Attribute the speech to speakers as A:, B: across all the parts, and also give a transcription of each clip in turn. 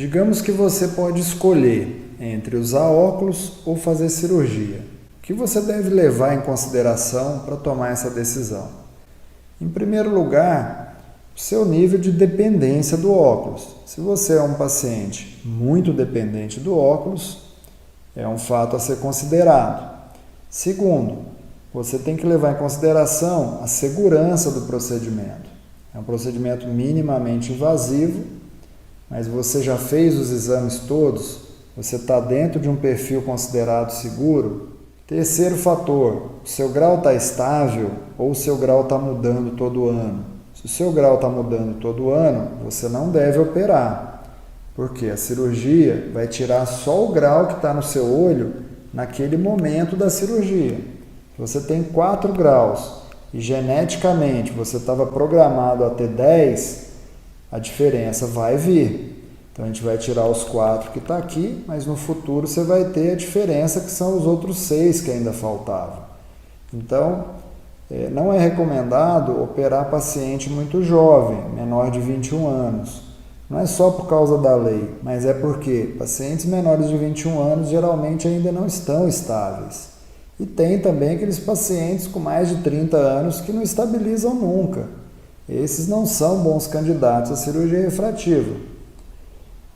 A: Digamos que você pode escolher entre usar óculos ou fazer cirurgia. O que você deve levar em consideração para tomar essa decisão? Em primeiro lugar, o seu nível de dependência do óculos. Se você é um paciente muito dependente do óculos, é um fato a ser considerado. Segundo, você tem que levar em consideração a segurança do procedimento. É um procedimento minimamente invasivo, mas você já fez os exames todos? Você está dentro de um perfil considerado seguro? Terceiro fator, o seu grau está estável ou o seu grau está mudando todo ano? Se o seu grau está mudando todo ano, você não deve operar, porque a cirurgia vai tirar só o grau que está no seu olho naquele momento da cirurgia. Se você tem 4 graus e geneticamente você estava programado a ter 10, a diferença vai vir. Então a gente vai tirar os 4 que está aqui, mas no futuro você vai ter a diferença que são os outros 6 que ainda faltavam. Então, não é recomendado operar paciente muito jovem, menor de 21 anos. Não é só por causa da lei, mas é porque pacientes menores de 21 anos geralmente ainda não estão estáveis. E tem também aqueles pacientes com mais de 30 anos que não estabilizam nunca. Esses não são bons candidatos à cirurgia refrativa.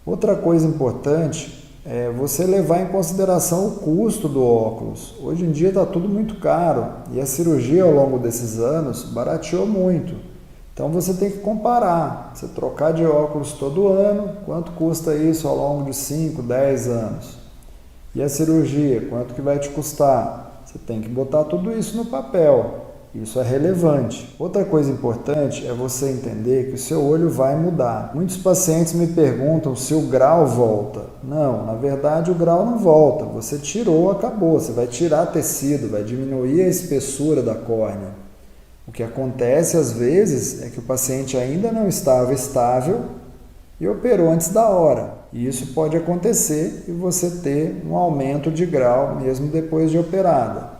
A: Outra coisa importante é você levar em consideração o custo do óculos. Hoje em dia está tudo muito caro e a cirurgia ao longo desses anos barateou muito. Então você tem que comparar, você trocar de óculos todo ano, quanto custa isso ao longo de 5, 10 anos? E a cirurgia, quanto que vai te custar? Você tem que botar tudo isso no papel. Isso é relevante. Outra coisa importante é você entender que o seu olho vai mudar. Muitos pacientes me perguntam se o grau volta. Não, na verdade o grau não volta. Você tirou, acabou. Você vai tirar tecido, vai diminuir a espessura da córnea. O que acontece às vezes é que o paciente ainda não estava estável e operou antes da hora. E isso pode acontecer e você ter um aumento de grau mesmo depois de operada.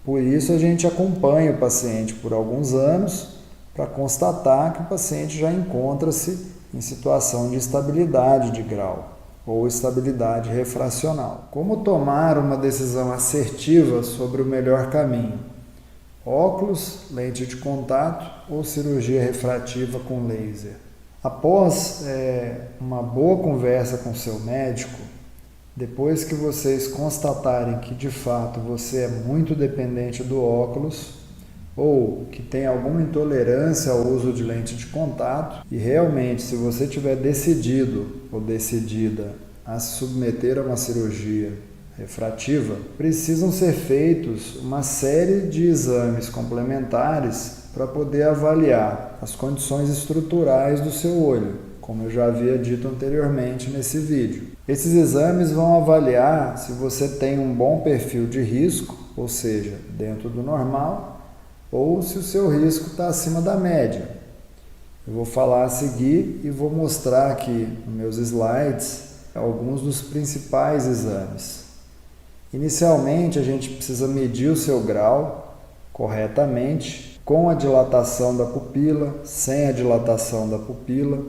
A: Por isso a gente acompanha o paciente por alguns anos para constatar que o paciente já encontra-se em situação de estabilidade de grau ou estabilidade refracional. Como tomar uma decisão assertiva sobre o melhor caminho? Óculos, lente de contato ou cirurgia refrativa com laser? Após uma boa conversa com seu médico, depois que vocês constatarem que de fato você é muito dependente do óculos ou que tem alguma intolerância ao uso de lente de contato e realmente se você tiver decidido ou decidida a se submeter a uma cirurgia refrativa, precisam ser feitos uma série de exames complementares para poder avaliar as condições estruturais do seu olho, como eu já havia dito anteriormente nesse vídeo. Esses exames vão avaliar se você tem um bom perfil de risco, ou seja, dentro do normal, ou se o seu risco está acima da média. Eu vou falar a seguir e vou mostrar aqui nos meus slides alguns dos principais exames. Inicialmente, a gente precisa medir o seu grau corretamente, com a dilatação da pupila, sem a dilatação da pupila,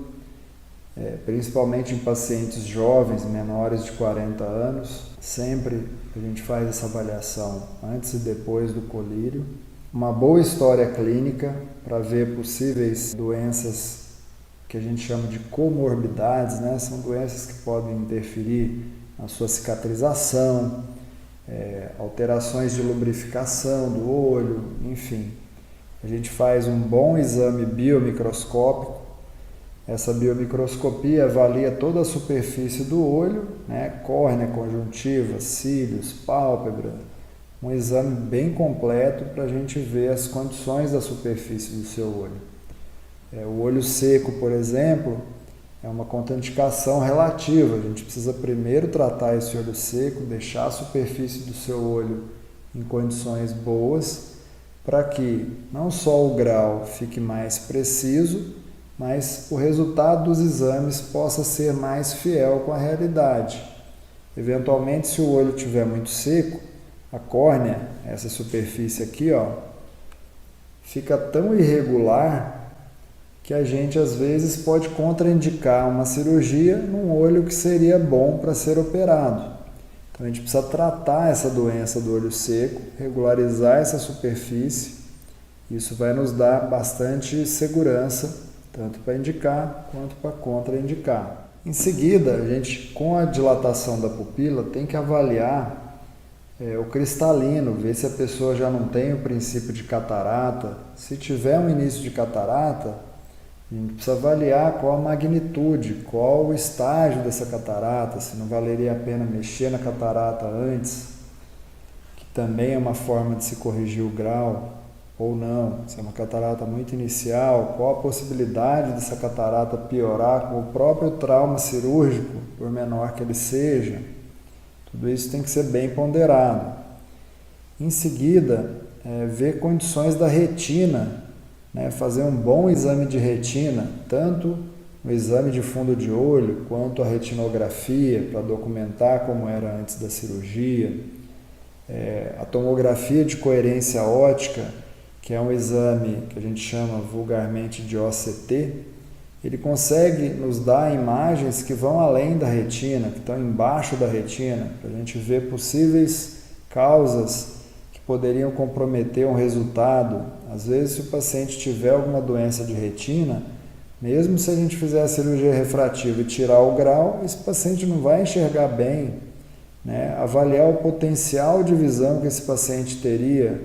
A: principalmente em pacientes jovens, menores de 40 anos. Sempre a gente faz essa avaliação antes e depois do colírio. Uma boa história clínica para ver possíveis doenças que a gente chama de comorbidades, né? São doenças que podem interferir na sua cicatrização, alterações de lubrificação do olho, enfim. A gente faz um bom exame biomicroscópico. Essa biomicroscopia avalia toda a superfície do olho, né? Córnea, conjuntiva, cílios, pálpebra. Um exame bem completo para a gente ver as condições da superfície do seu olho. O olho seco, por exemplo, é uma contraindicação relativa. A gente precisa primeiro tratar esse olho seco, deixar a superfície do seu olho em condições boas, para que não só o grau fique mais preciso, mas o resultado dos exames possa ser mais fiel com a realidade. Eventualmente, se o olho estiver muito seco, a córnea, essa superfície aqui, ó, fica tão irregular que a gente às vezes pode contraindicar uma cirurgia num olho que seria bom para ser operado. Então a gente precisa tratar essa doença do olho seco, regularizar essa superfície. Isso vai nos dar bastante segurança, tanto para indicar quanto para contraindicar. Em seguida, a gente, com a dilatação da pupila, tem que avaliar o cristalino, ver se a pessoa já não tem o princípio de catarata. Se tiver um início de catarata, a gente precisa avaliar qual a magnitude, qual o estágio dessa catarata, se não valeria a pena mexer na catarata antes, que também é uma forma de se corrigir o grau, ou não, se é uma catarata muito inicial, qual a possibilidade dessa catarata piorar com o próprio trauma cirúrgico, por menor que ele seja. Tudo isso tem que ser bem ponderado. Em seguida, ver condições da retina, fazer um bom exame de retina, tanto o exame de fundo de olho, quanto a retinografia, para documentar como era antes da cirurgia, a tomografia de coerência óptica, que é um exame que a gente chama vulgarmente de OCT, ele consegue nos dar imagens que vão além da retina, que estão embaixo da retina, para a gente ver possíveis causas que poderiam comprometer um resultado. Às vezes, se o paciente tiver alguma doença de retina, mesmo se a gente fizer a cirurgia refrativa e tirar o grau, esse paciente não vai enxergar bem, avaliar o potencial de visão que esse paciente teria,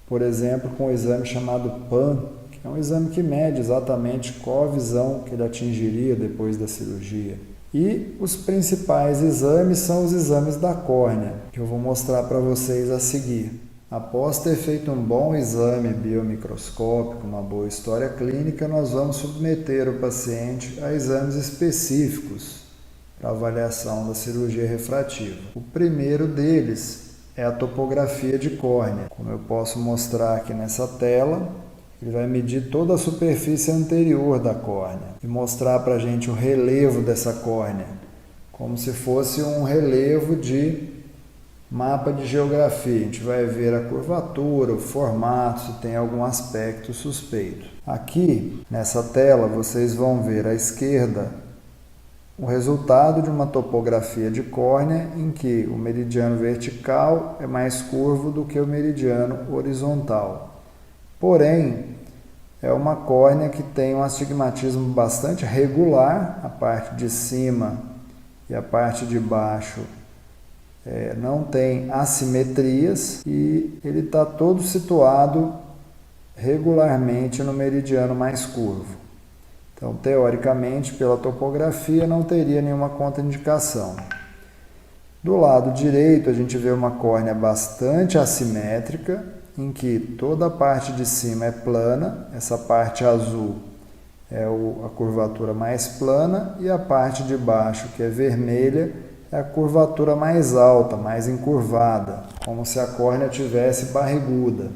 A: por exemplo, com um exame chamado PAN, é um exame que mede exatamente qual a visão que ele atingiria depois da cirurgia. E os principais exames são os exames da córnea, que eu vou mostrar para vocês a seguir. Após ter feito um bom exame biomicroscópico, uma boa história clínica, nós vamos submeter o paciente a exames específicos para avaliação da cirurgia refrativa. O primeiro deles é a topografia de córnea. Como eu posso mostrar aqui nessa tela, ele vai medir toda a superfície anterior da córnea e mostrar para a gente o relevo dessa córnea, como se fosse um relevo de mapa de geografia. A gente vai ver a curvatura, o formato, se tem algum aspecto suspeito. Aqui, nessa tela, vocês vão ver à esquerda o resultado de uma topografia de córnea em que o meridiano vertical é mais curvo do que o meridiano horizontal. Porém, é uma córnea que tem um astigmatismo bastante regular, a parte de cima e a parte de baixo não tem assimetrias e ele está todo situado regularmente no meridiano mais curvo. Então, teoricamente, pela topografia, não teria nenhuma contraindicação. Do lado direito, a gente vê uma córnea bastante assimétrica, em que toda a parte de cima é plana, essa parte azul é a curvatura mais plana, e a parte de baixo, que é vermelha, é a curvatura mais alta, mais encurvada, como se a córnea tivesse barriguda.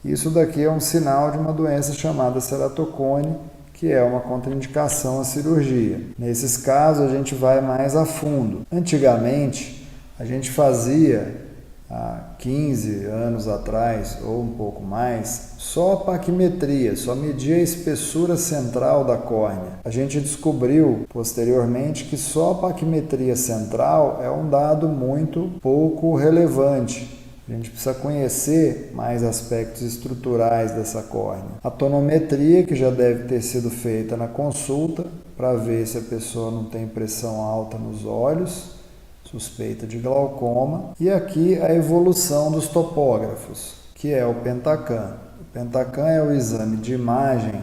A: Isso daqui é um sinal de uma doença chamada ceratocone, que é uma contraindicação à cirurgia. Nesses casos, a gente vai mais a fundo. Antigamente, a gente fazia, há 15 anos atrás, ou um pouco mais, só a paquimetria, só media a espessura central da córnea. A gente descobriu, posteriormente, que só a paquimetria central é um dado muito pouco relevante. A gente precisa conhecer mais aspectos estruturais dessa córnea. A tonometria, que já deve ter sido feita na consulta, para ver se a pessoa não tem pressão alta nos olhos, suspeita de glaucoma. E aqui a evolução dos topógrafos, que é o Pentacam. O Pentacam é o exame de imagem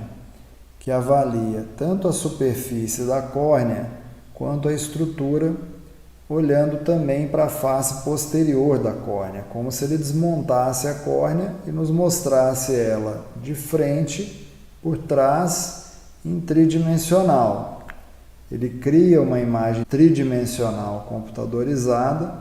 A: que avalia tanto a superfície da córnea quanto a estrutura, olhando também para a face posterior da córnea, como se ele desmontasse a córnea e nos mostrasse ela de frente, por trás, em tridimensional. Ele cria uma imagem tridimensional computadorizada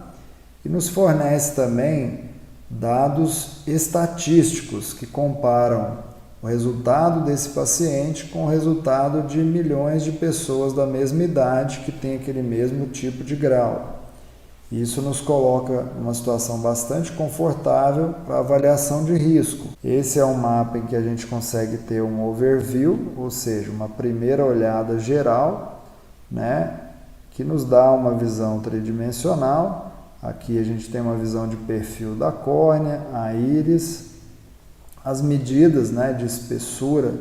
A: e nos fornece também dados estatísticos que comparam o resultado desse paciente com o resultado de milhões de pessoas da mesma idade que tem aquele mesmo tipo de grau. Isso nos coloca numa situação bastante confortável para avaliação de risco. Esse é um mapa em que a gente consegue ter um overview, ou seja, uma primeira olhada geral, né, que nos dá uma visão tridimensional. Aqui a gente tem uma visão de perfil da córnea, a íris, as medidas, né, de espessura.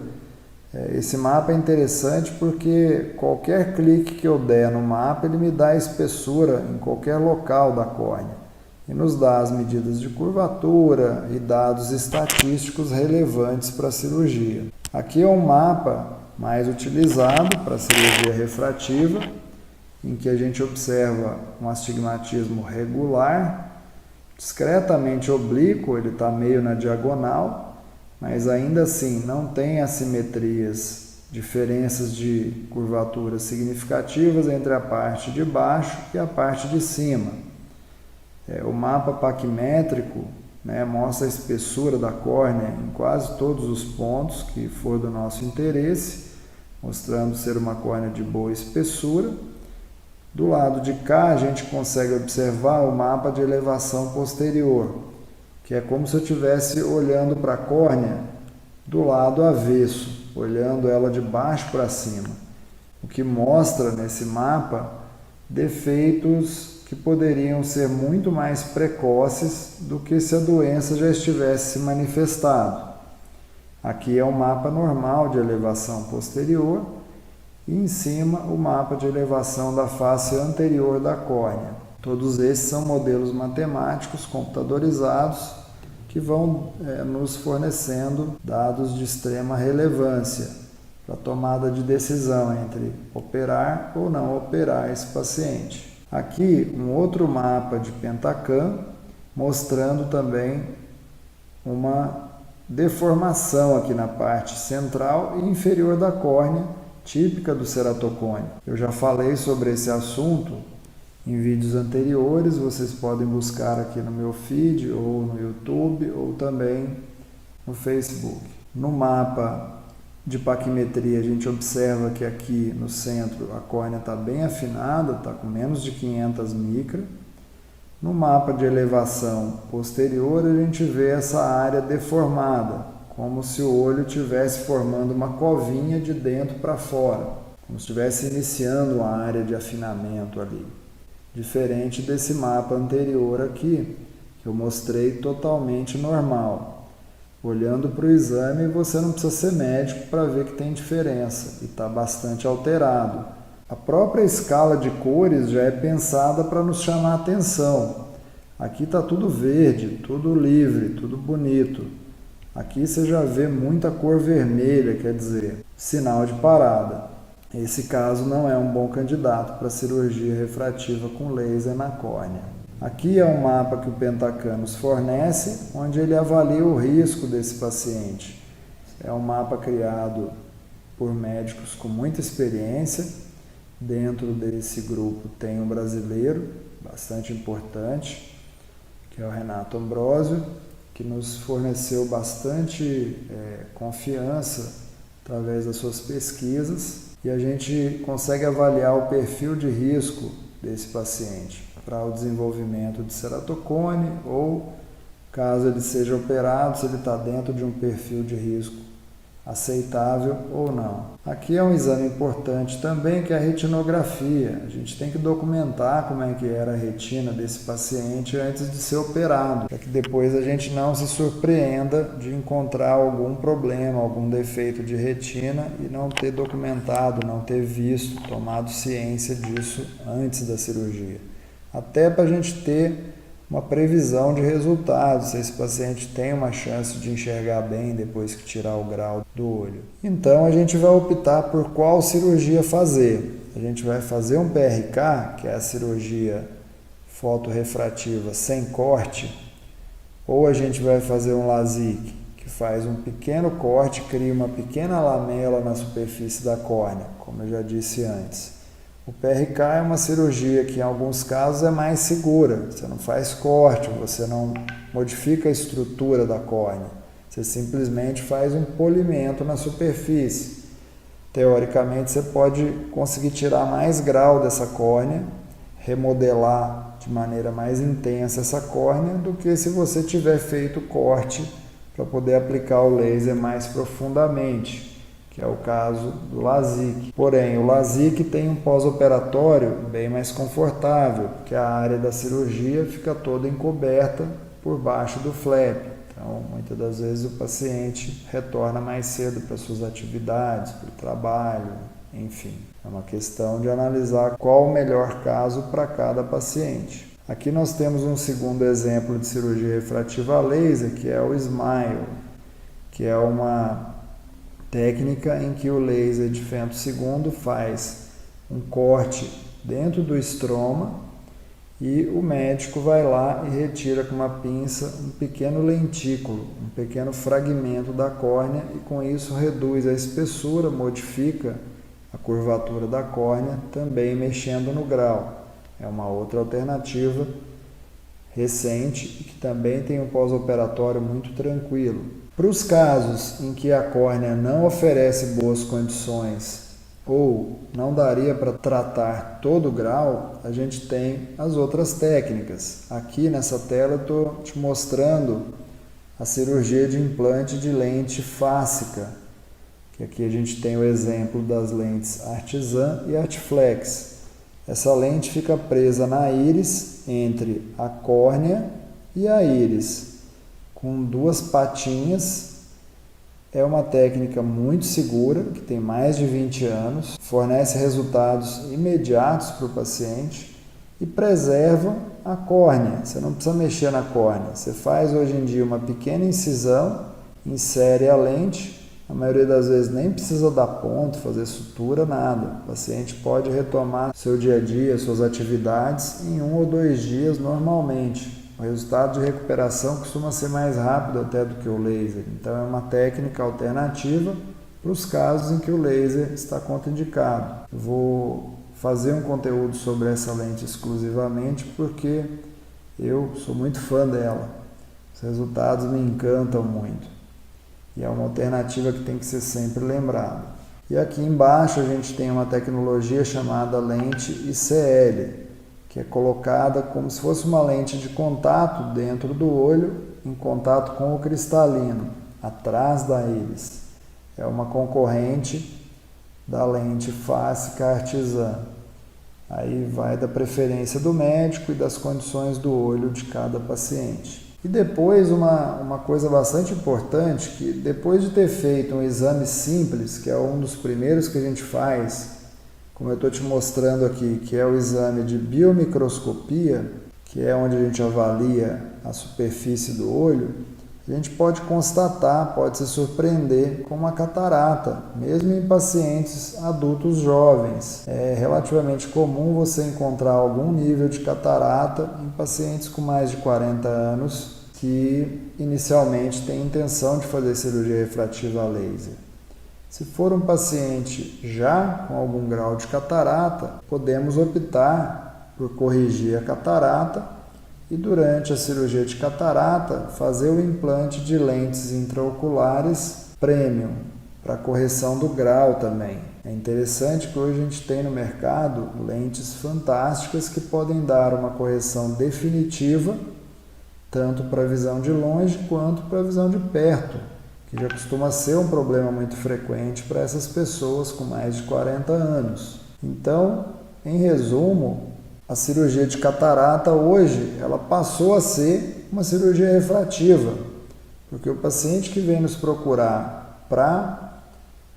A: Esse mapa é interessante porque qualquer clique que eu der no mapa, ele me dá a espessura em qualquer local da córnea e nos dá as medidas de curvatura e dados estatísticos relevantes para a cirurgia. Aqui é um mapa mais utilizado para a cirurgia refrativa, em que a gente observa um astigmatismo regular, discretamente oblíquo, ele está meio na diagonal, mas ainda assim não tem assimetrias, diferenças de curvatura significativas entre a parte de baixo e a parte de cima. O mapa paquimétrico, né, mostra a espessura da córnea em quase todos os pontos que for do nosso interesse, mostrando ser uma córnea de boa espessura. Do lado de cá a gente consegue observar o mapa de elevação posterior, que é como se eu estivesse olhando para a córnea do lado avesso, olhando ela de baixo para cima, o que mostra nesse mapa defeitos que poderiam ser muito mais precoces do que se a doença já estivesse se manifestado. Aqui é um mapa normal de elevação posterior e em cima o mapa de elevação da face anterior da córnea. Todos esses são modelos matemáticos computadorizados que vão nos fornecendo dados de extrema relevância para a tomada de decisão entre operar ou não operar esse paciente. Aqui um outro mapa de Pentacam mostrando também uma deformação aqui na parte central e inferior da córnea, típica do ceratocone. Eu já falei sobre esse assunto em vídeos anteriores, vocês podem buscar aqui no meu feed, ou no YouTube, ou também no Facebook. No mapa de paquimetria, a gente observa que aqui no centro a córnea está bem afinada, está com menos de 500 micra. No mapa de elevação posterior, a gente vê essa área deformada, como se o olho estivesse formando uma covinha de dentro para fora, como se estivesse iniciando uma área de afinamento ali. Diferente desse mapa anterior aqui, que eu mostrei totalmente normal. Olhando para o exame, você não precisa ser médico para ver que tem diferença e está bastante alterado. A própria escala de cores já é pensada para nos chamar a atenção. Aqui está tudo verde, tudo livre, tudo bonito. Aqui você já vê muita cor vermelha, quer dizer, sinal de parada. Esse caso não é um bom candidato para cirurgia refrativa com laser na córnea. Aqui é um mapa que o Pentacam nos fornece, onde ele avalia o risco desse paciente. É um mapa criado por médicos com muita experiência. Dentro desse grupo tem um brasileiro, bastante importante, que é o Renato Ambrosio, que nos forneceu bastante confiança através das suas pesquisas, e a gente consegue avaliar o perfil de risco desse paciente para o desenvolvimento de ceratocone ou, caso ele seja operado, se ele está dentro de um perfil de risco aceitável ou não. Aqui é um exame importante também, que é a retinografia. A gente tem que documentar como é que era a retina desse paciente antes de ser operado, para que depois a gente não se surpreenda de encontrar algum problema, algum defeito de retina e não ter documentado, não ter visto, tomado ciência disso antes da cirurgia. Até para a gente ter uma previsão de resultados, se esse paciente tem uma chance de enxergar bem depois que tirar o grau do olho. Então a gente vai optar por qual cirurgia fazer. A gente vai fazer um PRK, que é a cirurgia fotorrefrativa sem corte, ou a gente vai fazer um LASIK, que faz um pequeno corte, cria uma pequena lamela na superfície da córnea, como eu já disse antes. O PRK é uma cirurgia que em alguns casos é mais segura, você não faz corte, você não modifica a estrutura da córnea, você simplesmente faz um polimento na superfície. Teoricamente você pode conseguir tirar mais grau dessa córnea, remodelar de maneira mais intensa essa córnea do que se você tiver feito o corte para poder aplicar o laser mais profundamente, que é o caso do LASIK. Porém, o LASIK tem um pós-operatório bem mais confortável, porque a área da cirurgia fica toda encoberta por baixo do flap. Então, muitas das vezes o paciente retorna mais cedo para suas atividades, para o trabalho, enfim. É uma questão de analisar qual o melhor caso para cada paciente. Aqui nós temos um segundo exemplo de cirurgia refrativa a laser, que é o SMILE, que é uma técnica em que o laser de femtosegundo faz um corte dentro do estroma e o médico vai lá e retira com uma pinça um pequeno lentículo, um pequeno fragmento da córnea e com isso reduz a espessura, modifica a curvatura da córnea, também mexendo no grau. É uma outra alternativa recente e que também tem um pós-operatório muito tranquilo. Para os casos em que a córnea não oferece boas condições ou não daria para tratar todo o grau, a gente tem as outras técnicas. Aqui nessa tela eu estou te mostrando a cirurgia de implante de lente fásica, que aqui a gente tem o exemplo das lentes Artisan e Artiflex. Essa lente fica presa na íris, entre a córnea e a íris, com duas patinhas. É uma técnica muito segura, que tem mais de 20 anos, fornece resultados imediatos para o paciente e preserva a córnea. Você não precisa mexer na córnea. Você faz hoje em dia uma pequena incisão, insere a lente, a maioria das vezes nem precisa dar ponto, fazer sutura, nada. O paciente pode retomar seu dia a dia, suas atividades em 1 ou 2 dias normalmente. O resultado de recuperação costuma ser mais rápido até do que o laser. Então é uma técnica alternativa para os casos em que o laser está contraindicado. Eu vou fazer um conteúdo sobre essa lente exclusivamente porque eu sou muito fã dela. Os resultados me encantam muito. E é uma alternativa que tem que ser sempre lembrada. E aqui embaixo a gente tem uma tecnologia chamada lente ICL, que é colocada como se fosse uma lente de contato dentro do olho, em contato com o cristalino, atrás da íris. É uma concorrente da lente fásica Artisan. Aí vai da preferência do médico e das condições do olho de cada paciente. E depois uma coisa bastante importante, que depois de ter feito um exame simples, que é um dos primeiros que a gente faz, como eu estou te mostrando aqui, que é o exame de biomicroscopia, que é onde a gente avalia a superfície do olho, a gente pode constatar, pode se surpreender com uma catarata, mesmo em pacientes adultos jovens. É relativamente comum você encontrar algum nível de catarata em pacientes com mais de 40 anos que inicialmente têm intenção de fazer cirurgia refrativa a laser. Se for um paciente já com algum grau de catarata, podemos optar por corrigir a catarata e durante a cirurgia de catarata fazer o implante de lentes intraoculares premium para correção do grau também. É interessante que hoje a gente tem no mercado lentes fantásticas que podem dar uma correção definitiva tanto para a visão de longe quanto para a visão de perto, que já costuma ser um problema muito frequente para essas pessoas com mais de 40 anos. Então, em resumo, a cirurgia de catarata hoje, ela passou a ser uma cirurgia refrativa, porque o paciente que vem nos procurar para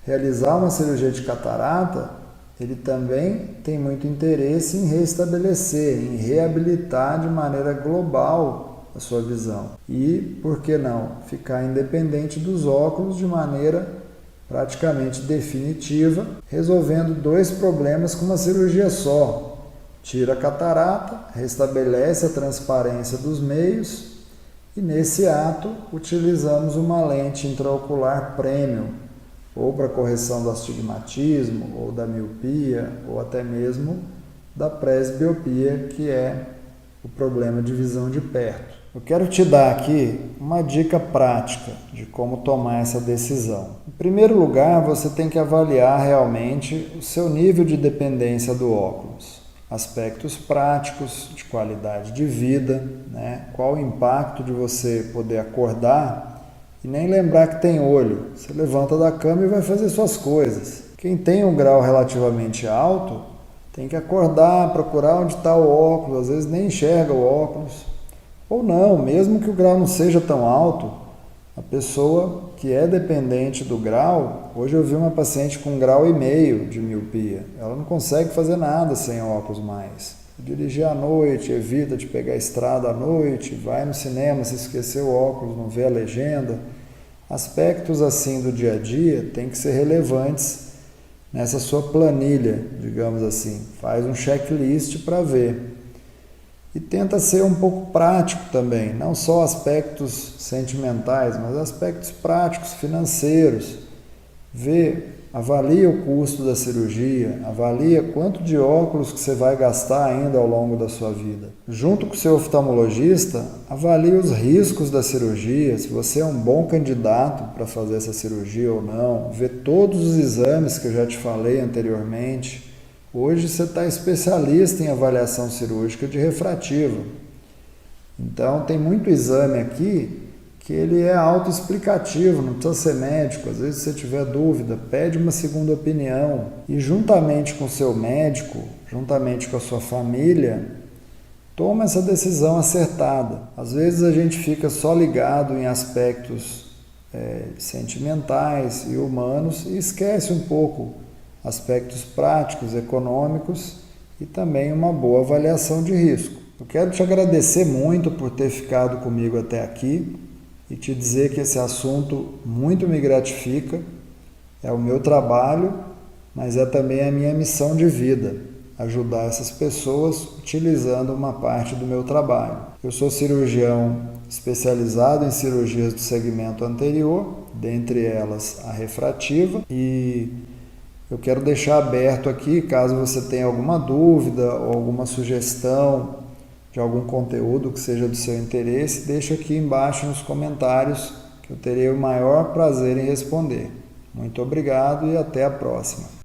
A: realizar uma cirurgia de catarata, ele também tem muito interesse em restabelecer, em reabilitar de maneira global a sua visão. E, por que não, ficar independente dos óculos de maneira praticamente definitiva, resolvendo 2 problemas com uma cirurgia só. Tira a catarata, restabelece a transparência dos meios e, nesse ato, utilizamos uma lente intraocular premium, ou para correção do astigmatismo, ou da miopia, ou até mesmo da presbiopia, que é o problema de visão de perto. Eu quero te dar aqui uma dica prática de como tomar essa decisão. Em primeiro lugar, você tem que avaliar realmente o seu nível de dependência do óculos. aspectos práticos, de qualidade de vida, né? Qual o impacto de você poder acordar e nem lembrar que tem olho. Você levanta da cama e vai fazer suas coisas. Quem tem um grau relativamente alto tem que acordar, procurar onde está o óculos, às vezes nem enxerga o óculos. Ou não, mesmo que o grau não seja tão alto, a pessoa que é dependente do grau, hoje eu vi uma paciente com 1,5 grau de miopia, ela não consegue fazer nada sem óculos mais. Dirigir à noite, evita de pegar a estrada à noite, vai no cinema, se esquecer o óculos, não vê a legenda. Aspectos assim do dia a dia têm que ser relevantes nessa sua planilha, digamos assim. Faz um checklist para ver. E tenta ser um pouco prático também, não só aspectos sentimentais, mas aspectos práticos, financeiros. Avalia o custo da cirurgia, avalia quanto de óculos que você vai gastar ainda ao longo da sua vida. Junto com o seu oftalmologista, avalie os riscos da cirurgia, se você é um bom candidato para fazer essa cirurgia ou não. Vê todos os exames que eu já te falei anteriormente. Hoje você está especialista em avaliação cirúrgica de refrativa. Então tem muito exame aqui que ele é autoexplicativo, não precisa ser médico. Às vezes se você tiver dúvida, pede uma segunda opinião e juntamente com o seu médico, juntamente com a sua família, toma essa decisão acertada. Às vezes a gente fica só ligado em aspectos sentimentais e humanos e esquece um pouco aspectos práticos, econômicos e também uma boa avaliação de risco. Eu quero te agradecer muito por ter ficado comigo até aqui e te dizer que esse assunto muito me gratifica, é o meu trabalho, mas é também a minha missão de vida, ajudar essas pessoas utilizando uma parte do meu trabalho. Eu sou cirurgião especializado em cirurgias do segmento anterior, dentre elas a refrativa, e eu quero deixar aberto aqui, caso você tenha alguma dúvida ou alguma sugestão de algum conteúdo que seja do seu interesse, deixa aqui embaixo nos comentários que eu terei o maior prazer em responder. Muito obrigado e até a próxima.